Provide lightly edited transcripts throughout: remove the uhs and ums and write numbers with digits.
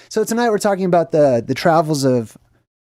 So tonight we're talking about the travels of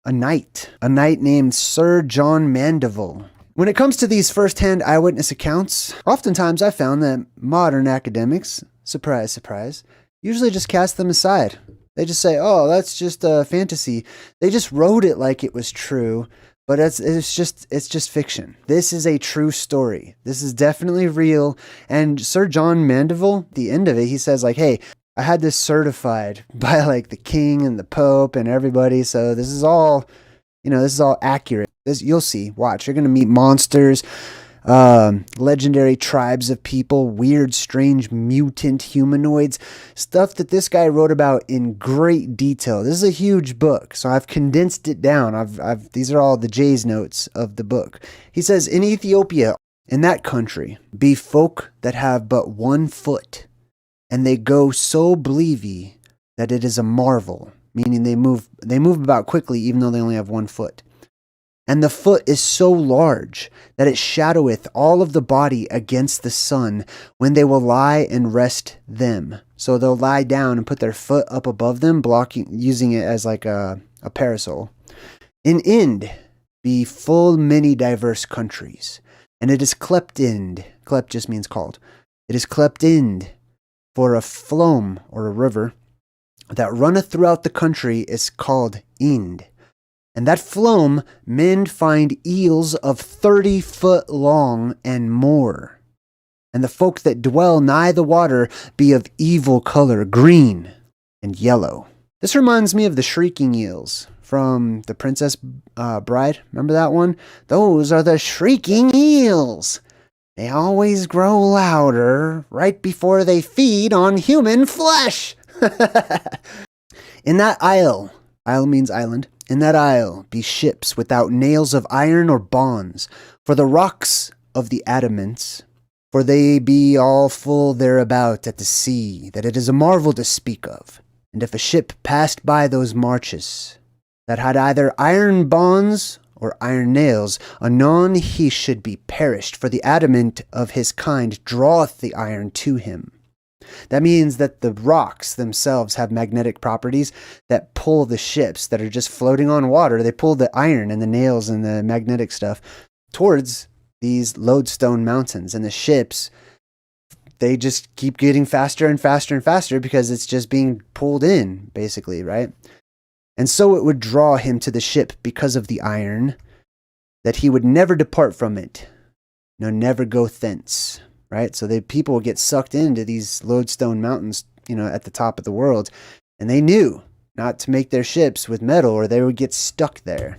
a knight named Sir John Mandeville. When it comes to these first-hand eyewitness accounts, oftentimes I found that modern academics, surprise, surprise, usually just cast them aside. They just say, oh, that's just a fantasy. They just wrote it like it was true, but it's just fiction. This is a true story. This is definitely real. And Sir John Mandeville, at the end of it, he says like, hey, I had this certified by like the king and the pope and everybody. So this is all, this is all accurate. You'll see, watch, you're going to meet monsters, legendary tribes of people, weird, strange, mutant humanoids, stuff that this guy wrote about in great detail. This is a huge book, so I've condensed it down. These are all the Jay's notes of the book. He says, in Ethiopia, in that country, be folk that have but 1 foot, and they go so bleavy that it is a marvel, meaning they move about quickly even though they only have 1 foot. And the foot is so large that it shadoweth all of the body against the sun when they will lie and rest them. So they'll lie down and put their foot up above them, using it as like a parasol. In Ind be full many diverse countries, and it is clept Ind. Clept just means called. It is clept Ind, for a flowme or a river that runneth throughout the country is called Ind. And that flowme men find eels of 30 foot long and more. And the folk that dwell nigh the water be of evil color, green and yellow. This reminds me of the shrieking eels from The Princess Bride. Remember that one? Those are the shrieking eels. They always grow louder right before they feed on human flesh. In that isle means island, in that isle be ships without nails of iron or bonds, for the rocks of the adamants, for they be all full thereabout at the sea, that it is a marvel to speak of. And if a ship passed by those marches, that had either iron bonds or iron nails, anon he should be perished, for the adamant of his kind draweth the iron to him. That means that the rocks themselves have magnetic properties that pull the ships that are just floating on water. They pull the iron and the nails and the magnetic stuff towards these lodestone mountains. And the ships, they just keep getting faster and faster and faster because it's just being pulled in, basically, right? And so it would draw him to the ship because of the iron, that he would never depart from it, no, never go thence. Right? So people would get sucked into these lodestone mountains, at the top of the world. And they knew not to make their ships with metal or they would get stuck there.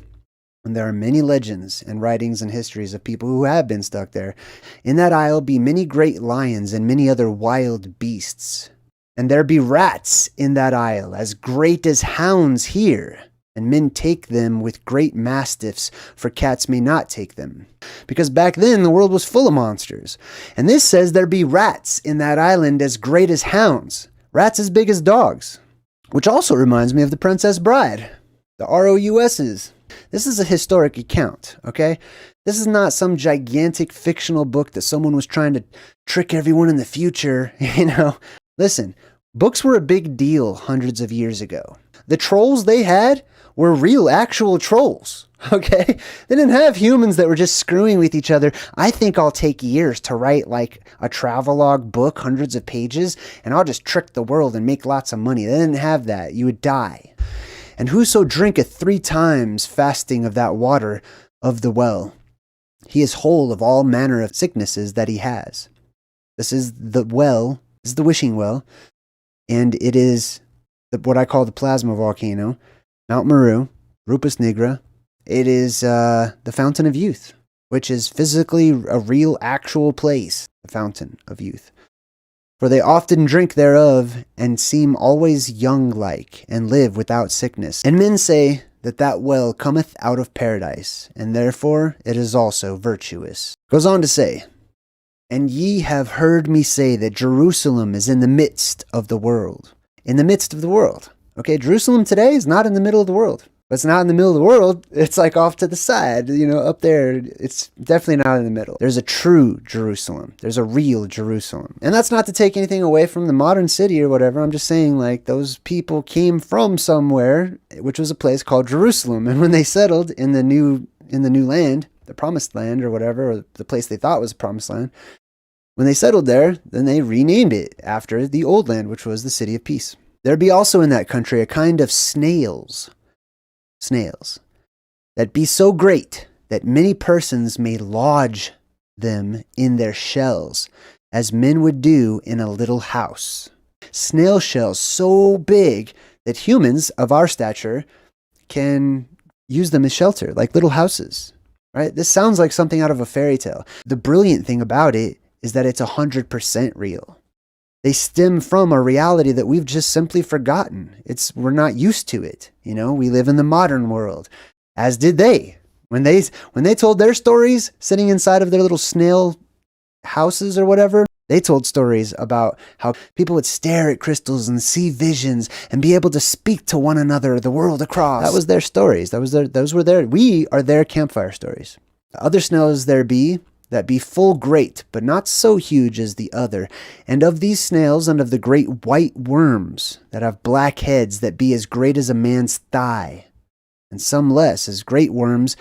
And there are many legends and writings and histories of people who have been stuck there. In that isle be many great lions and many other wild beasts. And there be rats in that isle, as great as hounds here. And men take them with great mastiffs, for cats may not take them. Because back then the world was full of monsters. And this says there be rats in that island as great as hounds. Rats as big as dogs. Which also reminds me of The Princess Bride. The ROUSs. This is a historic account, okay? This is not some gigantic fictional book that someone was trying to trick everyone in the future, Listen, books were a big deal hundreds of years ago. The trolls they had were real, actual trolls, okay? They didn't have humans that were just screwing with each other. I think I'll take years to write like a travelogue book, hundreds of pages, and I'll just trick the world and make lots of money. They didn't have that. You would die. And whoso drinketh 3 times fasting of that water of the well, he is whole of all manner of sicknesses that he has. This is the well, this is the wishing well, and it is what I call the plasma volcano, Mount Meru, Rupus Nigra. It is the Fountain of Youth, which is physically a real, actual place, the Fountain of Youth. For they often drink thereof, and seem always young-like, and live without sickness. And men say that that well cometh out of paradise, and therefore it is also virtuous. Goes on to say, and ye have heard me say that Jerusalem is in the midst of the world. In the midst of the world. Okay, Jerusalem today is not in the middle of the world. But it's not in the middle of the world. It's like off to the side, up there. It's definitely not in the middle. There's a true Jerusalem. There's a real Jerusalem. And that's not to take anything away from the modern city or whatever. I'm just saying, like, those people came from somewhere, which was a place called Jerusalem. And when they settled in the new land, the promised land or whatever, or the place they thought was the promised land, when they settled there, then they renamed it after the old land, which was the city of peace. There be also in that country a kind of snails, that be so great that many persons may lodge them in their shells, as men would do in a little house. Snail shells so big that humans of our stature can use them as shelter, like little houses, right? This sounds like something out of a fairy tale. The brilliant thing about it is that it's 100% real. They stem from a reality that we've just simply forgotten. We're not used to it. We live in the modern world, as did they. When they told their stories sitting inside of their little snail houses or whatever, they told stories about how people would stare at crystals and see visions and be able to speak to one another the world across. That was their stories. We are their campfire stories. Other snails there be that be full great, but not so huge as the other. And of these snails and of the great white worms that have black heads that be as great as a man's thigh, and some less, as great worms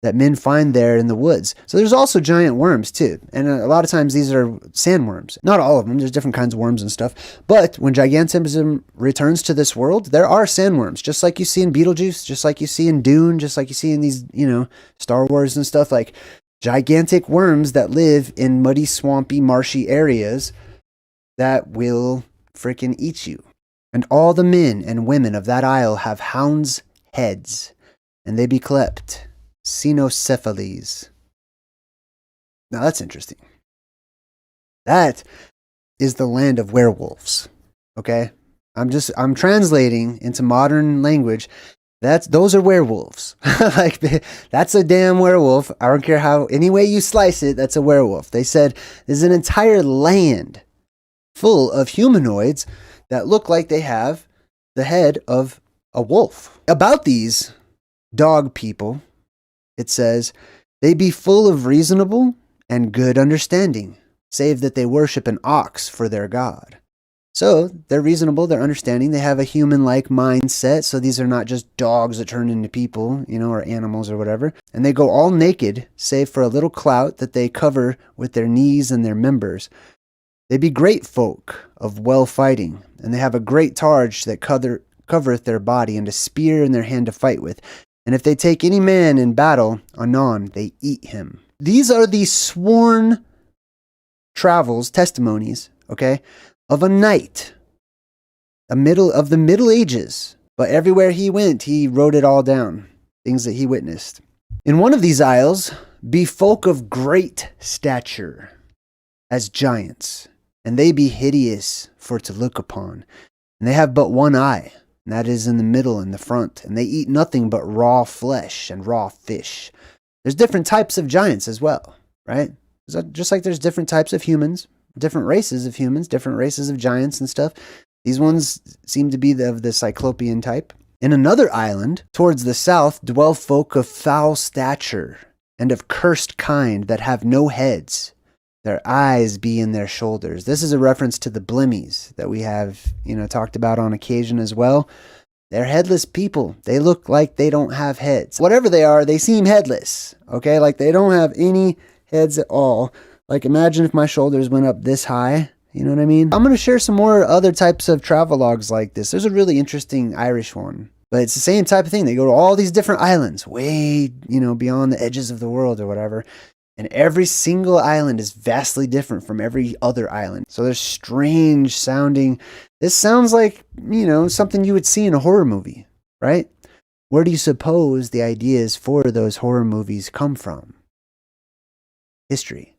that men find there in the woods. So there's also giant worms too. And a lot of times these are sandworms. Not all of them, there's different kinds of worms and stuff. But when gigantism returns to this world, there are sandworms, just like you see in Beetlejuice, just like you see in Dune, just like you see in these, Star Wars and stuff, like gigantic worms that live in muddy, swampy, marshy areas that will freaking eat you. And all the men and women of that isle have hounds' heads, and they be clept cynocephalies. Now that's interesting. That is the land of werewolves. Okay? I'm translating into modern language. Those are werewolves. Like, that's a damn werewolf. I don't care any way you slice it, that's a werewolf. They said there's an entire land full of humanoids that look like they have the head of a wolf. About these dog people, it says, they be full of reasonable and good understanding, save that they worship an ox for their god. So they're reasonable, they're understanding, they have a human-like mindset, so these are not just dogs that turn into people, or animals or whatever. And they go all naked, save for a little clout that they cover with their knees and their members. They be great folk of well fighting, and they have a great targe that covereth their body, and a spear in their hand to fight with. And if they take any man in battle, anon they eat him. These are the sworn testimonies, okay, of a knight, of the Middle Ages. But everywhere he went, he wrote it all down, things that he witnessed. In one of these isles be folk of great stature, as giants, and they be hideous for to look upon. And they have but one eye, and that is in the middle and the front, and they eat nothing but raw flesh and raw fish. There's different types of giants as well, right? Just like there's different types of humans, different races of humans, different races of giants and stuff. These ones seem to be of the cyclopean type. In another island, towards the south, dwell folk of foul stature, and of cursed kind that have no heads. Their eyes be in their shoulders. This is a reference to the blimmies that we have, talked about on occasion as well. They're headless people. They look like they don't have heads. Whatever they are, they seem headless. Okay, like they don't have any heads at all. Like, imagine if my shoulders went up this high. You know what I mean? I'm going to share some more other types of travelogues like this. There's a really interesting Irish one. But it's the same type of thing. They go to all these different islands, way, beyond the edges of the world or whatever. And every single island is vastly different from every other island. So there's strange sounding. This sounds like, something you would see in a horror movie, right? Where do you suppose the ideas for those horror movies come from? History.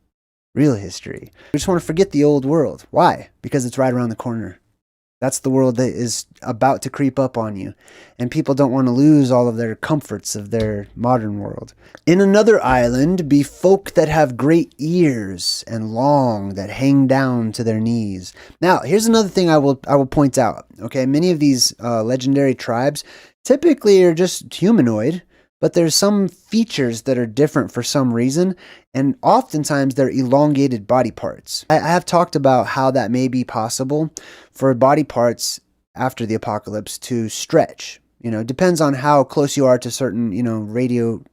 Real history. We just want to forget the old world. Why? Because it's right around the corner. That's the world that is about to creep up on you. And people don't want to lose all of their comforts of their modern world. In another island be folk that have great ears and long that hang down to their knees. Now, here's another thing I will point out. Okay, many of these legendary tribes typically are just humanoid, but there's some features that are different for some reason, and oftentimes they're elongated body parts. I have talked about how that may be possible for body parts after the apocalypse to stretch. It depends on how close you are to certain,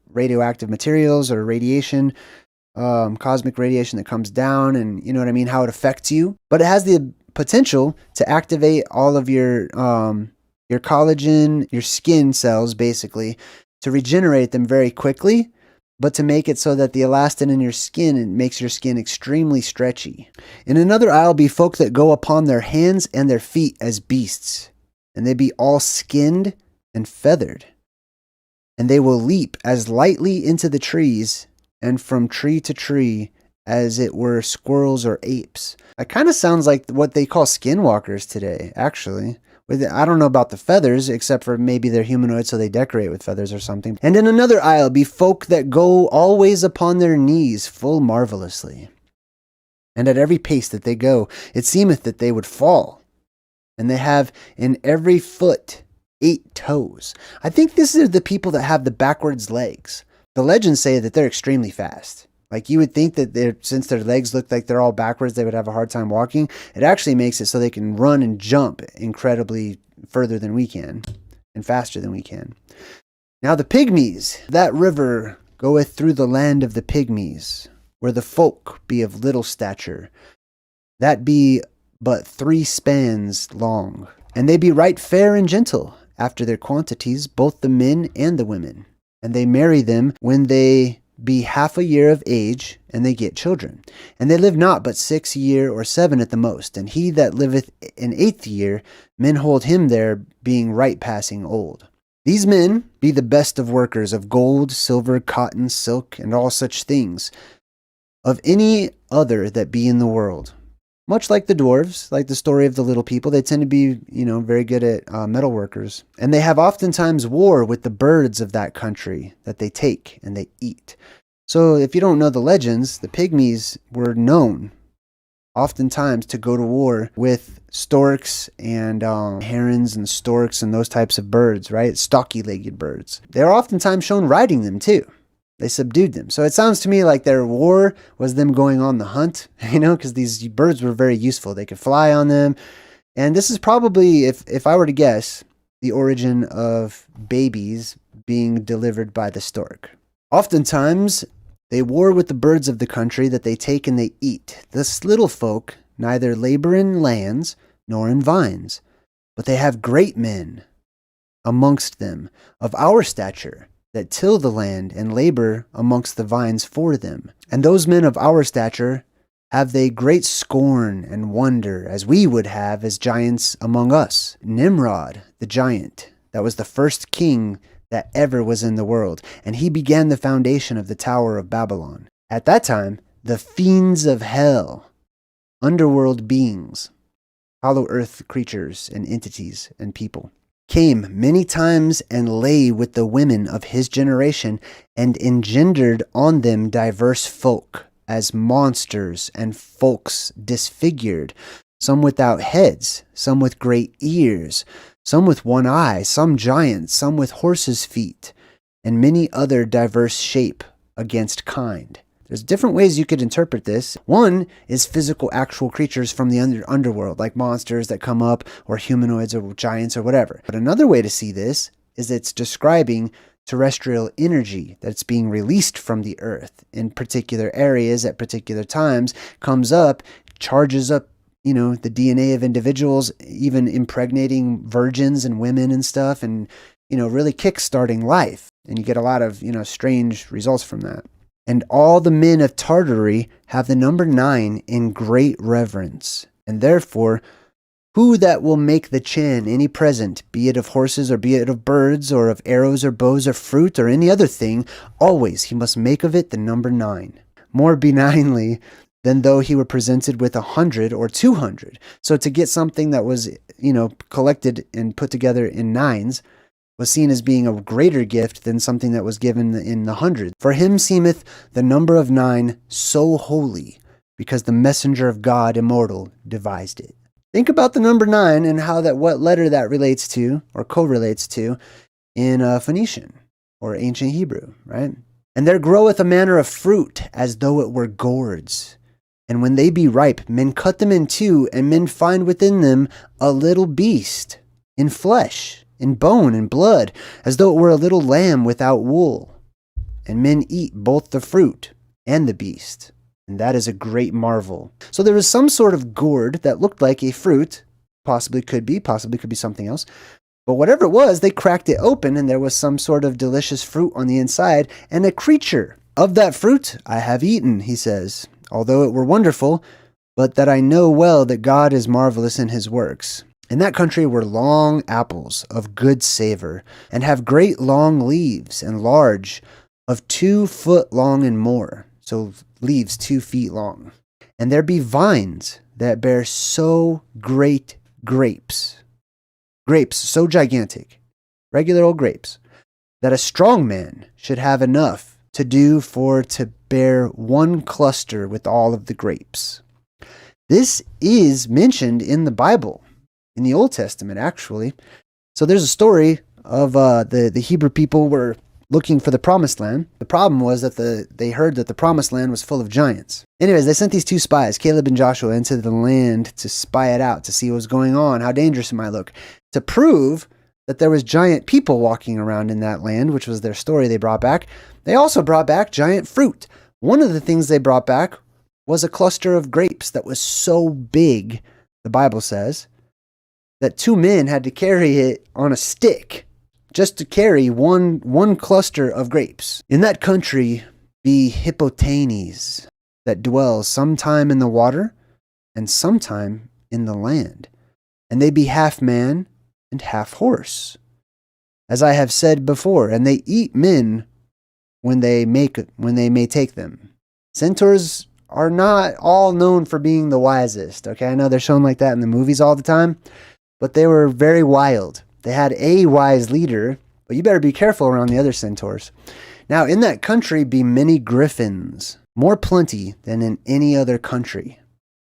radioactive materials or radiation, cosmic radiation that comes down, and you know what I mean, how it affects you. But it has the potential to activate all of your collagen, your skin cells, basically, to regenerate them very quickly, but to make it so that the elastin in your skin, it makes your skin extremely stretchy. In another isle be folk that go upon their hands and their feet as beasts, and they be all skinned and feathered. And they will leap as lightly into the trees, and from tree to tree, as it were squirrels or apes. It kind of sounds like what they call skinwalkers today, actually. I don't know about the feathers, except for maybe they're humanoids, so they decorate with feathers or something. And in another isle be folk that go always upon their knees full marvelously. And at every pace that they go, it seemeth that they would fall. And they have in every foot 8 toes. I think this is the people that have the backwards legs. The legends say that they're extremely fast. Like, you would think that since their legs look like they're all backwards, they would have a hard time walking. It actually makes it so they can run and jump incredibly further than we can, and faster than we can. Now the pygmies, that river goeth through the land of the pygmies, where the folk be of little stature, that be but 3 spans long. And they be right fair and gentle, after their quantities, both the men and the women. And they marry them when they be half a year of age, and they get children. And they live not but 6 year or 7 at the most. And he that liveth in 8th year, men hold him there, being right passing old. These men be the best of workers of gold, silver, cotton, silk, and all such things, of any other that be in the world. Much like the dwarves, like the story of the little people, they tend to be, very good at metal workers. And they have oftentimes war with the birds of that country that they take and they eat. So if you don't know the legends, the pygmies were known oftentimes to go to war with storks and herons and storks and those types of birds, right? Stocky-legged birds. They're oftentimes shown riding them too. They subdued them. So it sounds to me like their war was them going on the hunt, because these birds were very useful. They could fly on them. And this is probably, if I were to guess, the origin of babies being delivered by the stork. Oftentimes, they war with the birds of the country that they take and they eat. This little folk neither labor in lands nor in vines, but they have great men amongst them of our stature, that till the land and labor amongst the vines for them. And those men of our stature have they great scorn and wonder, as we would have as giants among us. Nimrod, the giant, that was the first king that ever was in the world, and he began the foundation of the Tower of Babylon. At that time, the fiends of hell, underworld beings, hollow earth creatures and entities and people, came many times and lay with the women of his generation, and engendered on them diverse folk, as monsters and folks disfigured, some without heads, some with great ears, some with one eye, some giants, some with horses' feet, and many other diverse shape against kind. There's different ways you could interpret this. One is physical, actual creatures from the underworld, like monsters that come up, or humanoids, or giants, or whatever. But another way to see this is it's describing terrestrial energy that's being released from the earth in particular areas at particular times, comes up, charges up, the DNA of individuals, even impregnating virgins and women and stuff, and, really kickstarting life. And you get a lot of, strange results from that. And all the men of Tartary have the number 9 in great reverence. And therefore, who that will make the Chan any present, be it of horses or be it of birds or of arrows or bows or fruit or any other thing, always he must make of it the number 9, more benignly than though he were presented with 100 or 200. So to get something that was, collected and put together in 9s, was seen as being a greater gift than something that was given in the 100. For him seemeth the number of 9 so holy, because the messenger of God immortal devised it. Think about the number 9 and how what letter that relates to, or correlates to, in Phoenician or ancient Hebrew, right? And there groweth a manner of fruit as though it were gourds. And when they be ripe, men cut them in two, and men find within them a little beast, in flesh, in bone, and blood, as though it were a little lamb without wool. And men eat both the fruit and the beast. And that is a great marvel. So there was some sort of gourd that looked like a fruit, possibly could be something else. But whatever it was, they cracked it open, and there was some sort of delicious fruit on the inside, and a creature. Of that fruit I have eaten, he says, although it were wonderful, but that I know well that God is marvelous in his works. In that country were long apples of good savor, and have great long leaves, and large, of 2 foot long and more. So leaves 2 feet long. And there be vines that bear so great grapes. Grapes so gigantic, regular old grapes, that a strong man should have enough to do for to bear 1 cluster with all of the grapes. This is mentioned in the Bible, in the Old Testament, actually. So there's a story of the Hebrew people were looking for the promised land. The problem was that they heard that the promised land was full of giants. Anyways, they sent these 2 spies, Caleb and Joshua, into the land to spy it out, to see what was going on, how dangerous it might look, to prove that there was giant people walking around in that land, which was their story they brought back. They also brought back giant fruit. One of the things they brought back was a cluster of grapes that was so big, the Bible says, that 2 men had to carry it on a stick just to carry one cluster of grapes. In that country be hippotanes that dwell sometime in the water and sometime in the land, and they be half man and half horse, as I have said before, and they eat men when they may take them. Centaurs are not all known for being the wisest, okay? I know they're shown like that in the movies all the time, but they were very wild. They had a wise leader, but you better be careful around the other centaurs. Now, in that country be many griffins, more plenty than in any other country.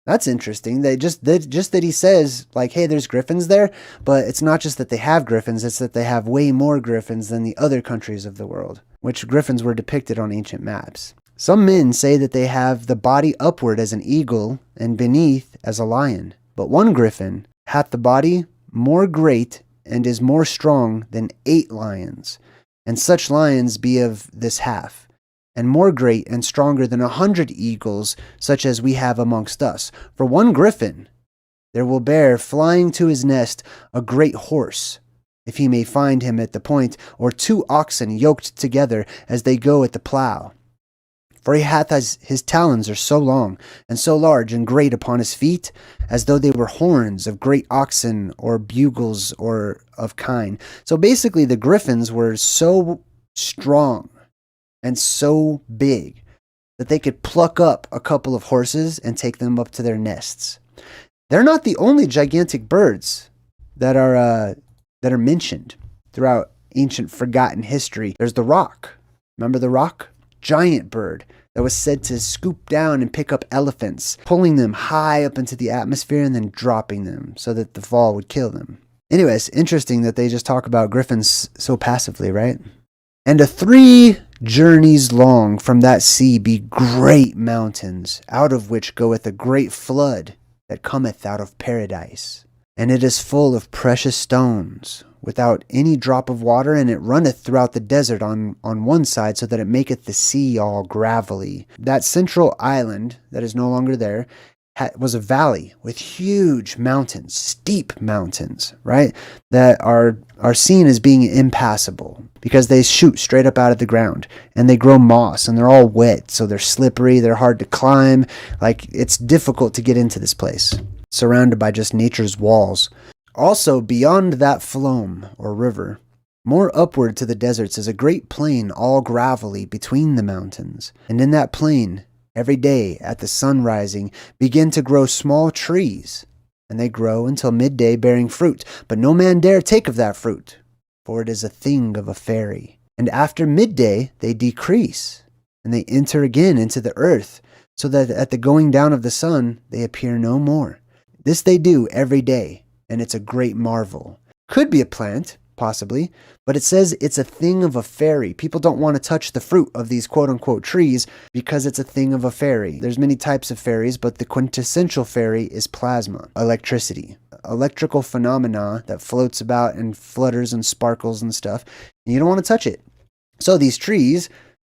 That's interesting. Just that he says, like, hey, there's griffins there, but it's not just that they have griffins, it's that they have way more griffins than the other countries of the world, which griffins were depicted on ancient maps. Some men say that they have the body upward as an eagle and beneath as a lion. But 1 griffin hath the body more great and is more strong than 8 lions, and such lions be of this half, and more great and stronger than 100 eagles, such as we have amongst us. For 1 griffin there will bear flying to his nest a great horse, if he may find him at the point, or 2 oxen yoked together as they go at the plough. For he hath his talons are so long, and so large and great upon his feet, as though they were horns of great oxen, or bugles, or of kine. So basically the griffins were so strong and so big that they could pluck up a couple of horses and take them up to their nests. They're not the only gigantic birds that are mentioned throughout ancient forgotten history. There's the roc. Remember the roc? Giant bird that was said to scoop down and pick up elephants, pulling them high up into the atmosphere and then dropping them so that the fall would kill them. Anyways, interesting that they just talk about griffins so passively, right? And 3 journeys long from that sea be great mountains, out of which goeth a great flood that cometh out of paradise. And it is full of precious stones, without any drop of water, and it runneth throughout the desert on one side, so that it maketh the sea all gravelly. That central island that is no longer there was a valley with huge mountains, steep mountains, right? That are seen as being impassable because they shoot straight up out of the ground and they grow moss and they're all wet. So they're slippery. They're hard to climb. Like, it's difficult to get into this place, surrounded by just nature's walls. Also, beyond that flom or river, more upward to the deserts is a great plain all gravelly between the mountains. And in that plain, every day at the sun rising, begin to grow small trees, and they grow until midday bearing fruit. But no man dare take of that fruit, for it is a thing of a fairy. And after midday they decrease, and they enter again into the earth, so that at the going down of the sun they appear no more. This they do every day, and it's a great marvel. Could be a plant, possibly, but it says it's a thing of a fairy. People don't want to touch the fruit of these quote-unquote trees because it's a thing of a fairy. There's many types of fairies, but the quintessential fairy is plasma, electricity, electrical phenomena that floats about and flutters and sparkles and stuff, and you don't want to touch it. So these trees,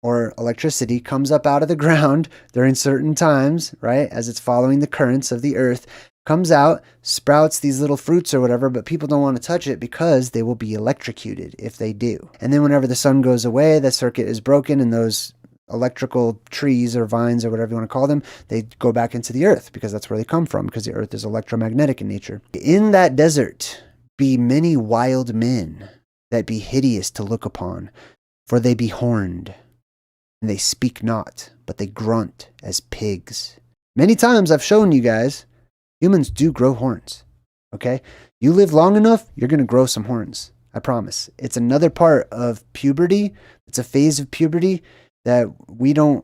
or electricity, comes up out of the ground during certain times, right, as it's following the currents of the earth, comes out, sprouts these little fruits or whatever, but people don't want to touch it because they will be electrocuted if they do. And then whenever the sun goes away, the circuit is broken, and those electrical trees or vines or whatever you want to call them, they go back into the earth because that's where they come from, because the earth is electromagnetic in nature. In that desert be many wild men that be hideous to look upon, for they be horned, and they speak not, but they grunt as pigs. Many times I've shown you guys, humans do grow horns, okay? You live long enough, you're going to grow some horns. I promise. It's another part of puberty. It's a phase of puberty that we no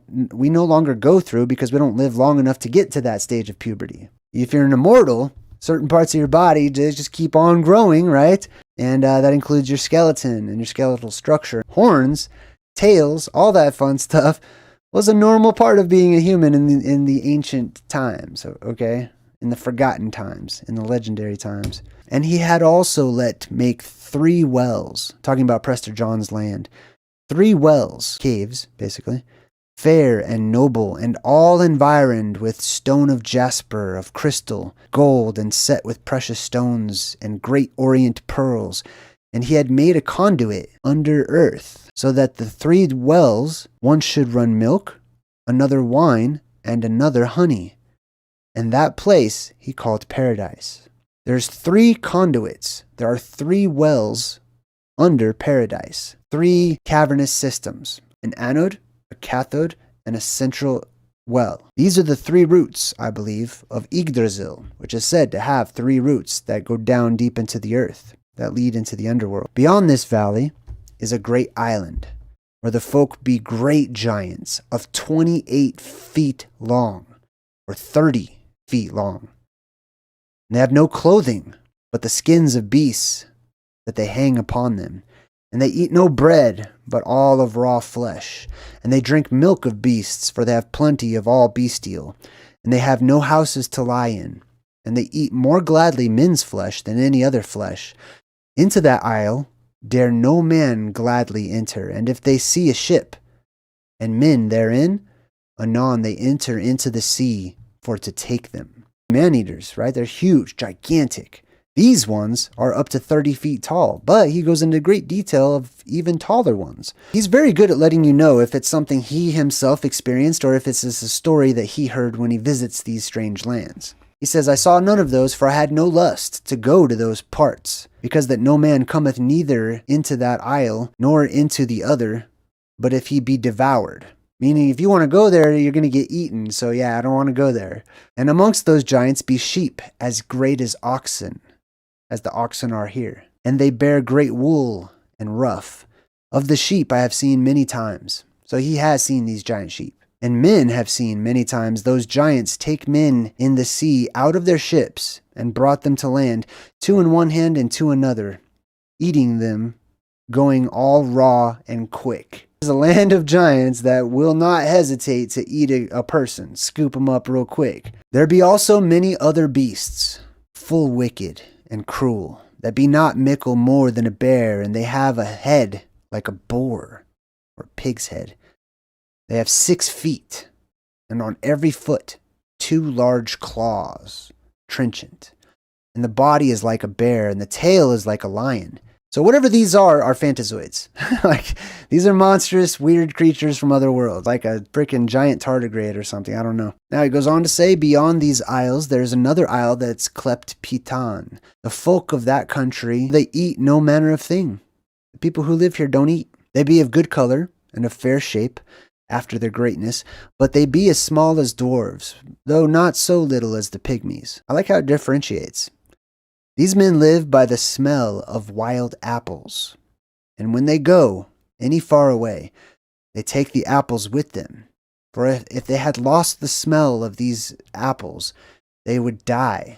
longer go through because we don't live long enough to get to that stage of puberty. If you're an immortal, certain parts of your body just keep on growing, right? And that includes your skeleton and your skeletal structure. Horns, tails, all that fun stuff was a normal part of being a human in the ancient times, okay? In the forgotten times, in the legendary times. And he had also let make 3 wells, talking about Prester John's land. 3 wells, caves, basically, fair and noble, and all environed with stone of jasper, of crystal, gold, and set with precious stones, and great orient pearls. And he had made a conduit under earth, so that the 3 wells, one should run milk, another wine, and another honey. And that place he called paradise. There's 3 conduits. There are 3 wells under paradise. 3 cavernous systems. An anode, a cathode, and a central well. These are the 3 roots, I believe, of Yggdrasil, which is said to have 3 roots that go down deep into the earth, that lead into the underworld. Beyond this valley is a great island, where the folk be great giants of 28 feet long, or 30 feet long. And they have no clothing, but the skins of beasts that they hang upon them. And they eat no bread, but all of raw flesh. And they drink milk of beasts, for they have plenty of all bestial. And they have no houses to lie in. And they eat more gladly men's flesh than any other flesh. Into that isle dare no man gladly enter. And if they see a ship, and men therein, anon they enter into the sea for to take them. Man-eaters, right? They're huge, gigantic. These ones are up to 30 feet tall, but he goes into great detail of even taller ones. He's very good at letting you know if it's something he himself experienced or if it's just a story that he heard when he visits these strange lands. He says, I saw none of those, for I had no lust to go to those parts, because that no man cometh neither into that isle, nor into the other, but if he be devoured. Meaning, if you want to go there, you're going to get eaten, so yeah, I don't want to go there. And amongst those giants be sheep as great as oxen, as the oxen are here. And they bear great wool and rough. Of the sheep I have seen many times. So he has seen these giant sheep. And men have seen many times those giants take men in the sea out of their ships and brought them to land, 2 in one hand and 2 another, eating them, going all raw and quick. There's a land of giants that will not hesitate to eat a person, scoop them up real quick. There be also many other beasts, full wicked and cruel, that be not mickle more than a bear, and they have a head like a boar, or pig's head. They have 6 feet, and on every foot 2 large claws, trenchant. And the body is like a bear, and the tail is like a lion. So whatever these are phantazoids. Like, these are monstrous, weird creatures from other worlds, like a freaking giant tardigrade or something, I don't know. Now he goes on to say, beyond these isles, there's another isle that's clept Pitan. The folk of that country, they eat no manner of thing. The people who live here don't eat. They be of good color and of fair shape, after their greatness, but they be as small as dwarves, though not so little as the pygmies. I like how it differentiates. These men live by the smell of wild apples, and when they go any far away, they take the apples with them. For if they had lost the smell of these apples, they would die,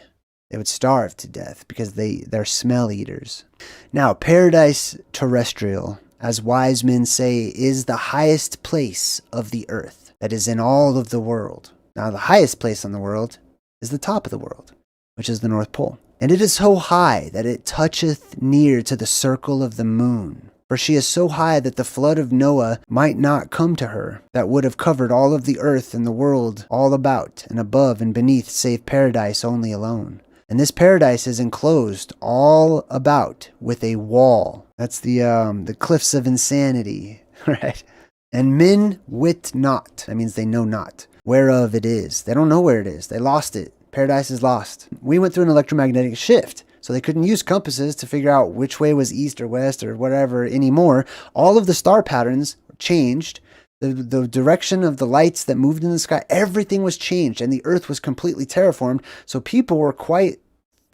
They would starve to death because they're smell eaters. Now, paradise terrestrial, as wise men say, is the highest place of the earth that is in all of the world. Now, the highest place on the world is the top of the world, which is the North Pole. And it is so high that it toucheth near to the circle of the moon. For she is so high that the flood of Noah might not come to her, that would have covered all of the earth and the world all about and above and beneath, save paradise only alone. And this paradise is enclosed all about with a wall. That's the cliffs of insanity, right? And men wit not. That means they know not whereof it is. They don't know where it is. They lost it. Paradise is lost. We went through an electromagnetic shift, so they couldn't use compasses to figure out which way was east or west or whatever anymore. All of the star patterns changed. The direction of the lights that moved in the sky, everything was changed, and the earth was completely terraformed. So people were quite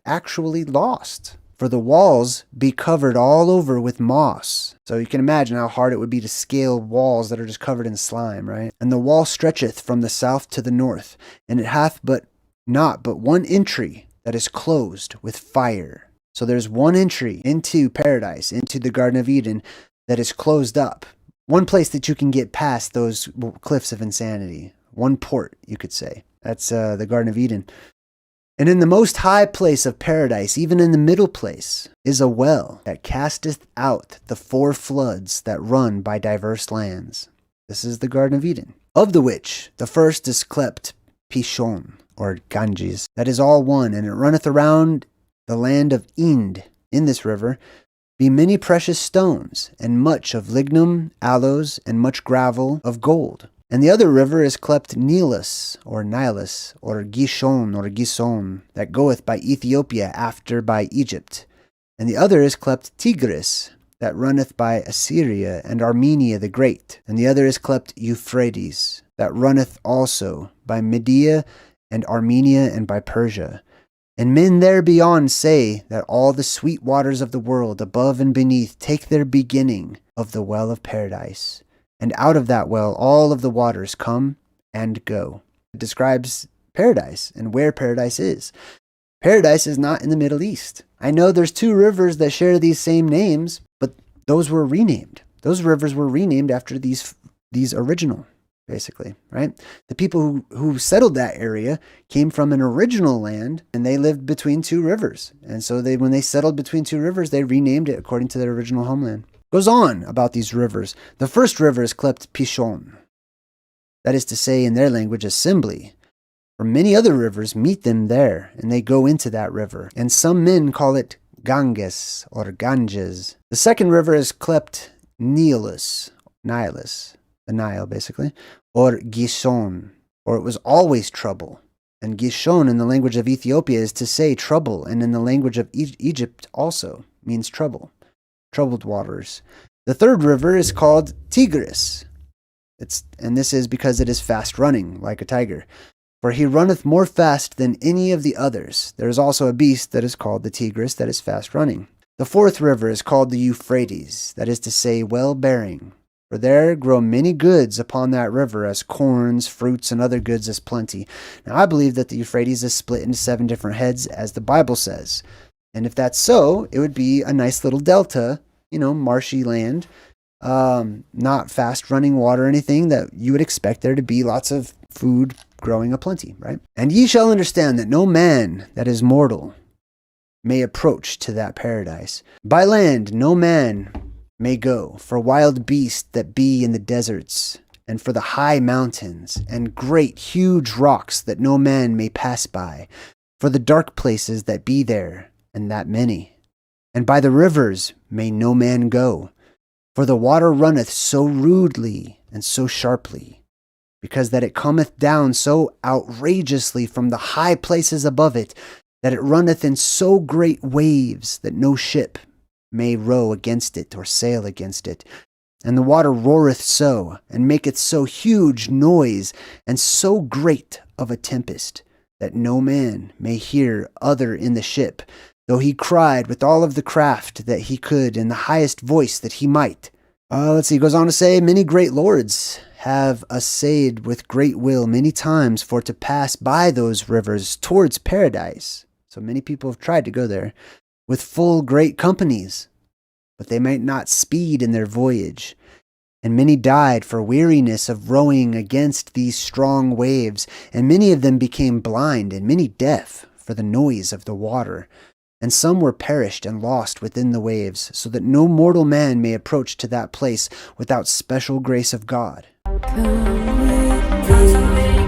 actually lost. For the walls be covered all over with moss. So you can imagine how hard it would be to scale walls that are just covered in slime, right? And the wall stretcheth from the south to the north, and it hath but one entry that is closed with fire. So there's one entry into paradise, into the Garden of Eden, that is closed up. One place that you can get past those cliffs of insanity. One port, you could say. That's the Garden of Eden. And in the most high place of paradise, even in the middle place, is a well that casteth out the 4 floods that run by diverse lands. This is the Garden of Eden. Of the which, the first is clept Pishon, or Ganges. That is all one, and it runneth around the land of Ind. In this river be many precious stones, and much of lignum, aloes, and much gravel of gold. And the other river is clept Nilus, or Gishon, that goeth by Ethiopia after by Egypt. And the other is clept Tigris, that runneth by Assyria and Armenia the Great. And the other is clept Euphrates, that runneth also by Media and Armenia and by Persia. And men there beyond say that all the sweet waters of the world above and beneath take their beginning of the well of paradise. And out of that well all of the waters come and go. It describes paradise and where paradise is. Paradise is not in the Middle East. I know there's 2 rivers that share these same names, but those were renamed. Those rivers were renamed after these original, basically, right? The people who settled that area came from an original land, and they lived between 2 rivers. And so when they settled between 2 rivers, they renamed it according to their original homeland. Goes on about these rivers. The first river is clept Pishon. That is to say, in their language, assembly. For many other rivers meet them there, and they go into that river. And some men call it Ganges, or Ganges. The second river is clept Nilus, the Nile, basically, or Gishon, or it was always trouble. And Gishon in the language of Ethiopia is to say trouble, and in the language of Egypt also means trouble. Troubled waters. The third river is called Tigris. And this is because it is fast running, like a tiger. For he runneth more fast than any of the others. There is also a beast that is called the Tigris that is fast running. The fourth river is called the Euphrates, that is to say, well-bearing. For there grow many goods upon that river, as corns, fruits, and other goods as plenty. Now I believe that the Euphrates is split into 7 different heads, as the Bible says. And if that's so, it would be a nice little delta, marshy land, not fast running water or anything, that you would expect there to be lots of food growing aplenty, right? And ye shall understand that no man that is mortal may approach to that paradise. By land no man may go, for wild beasts that be in the deserts, and for the high mountains, and great huge rocks that no man may pass by, for the dark places that be there, and that many. And by the rivers may no man go, for the water runneth so rudely and so sharply, because that it cometh down so outrageously from the high places above it, that it runneth in so great waves that no ship may row against it or sail against it. And the water roareth so, and maketh so huge noise, and so great of a tempest, that no man may hear other in the ship, though he cried with all of the craft that he could in the highest voice that he might. He goes on to say, many great lords have essayed with great will many times for to pass by those rivers towards paradise. So many people have tried to go there with full great companies, but they might not speed in their voyage. And many died for weariness of rowing against these strong waves, and many of them became blind, and many deaf for the noise of the water. And some were perished and lost within the waves, so that no mortal man may approach to that place without special grace of God. Come with me.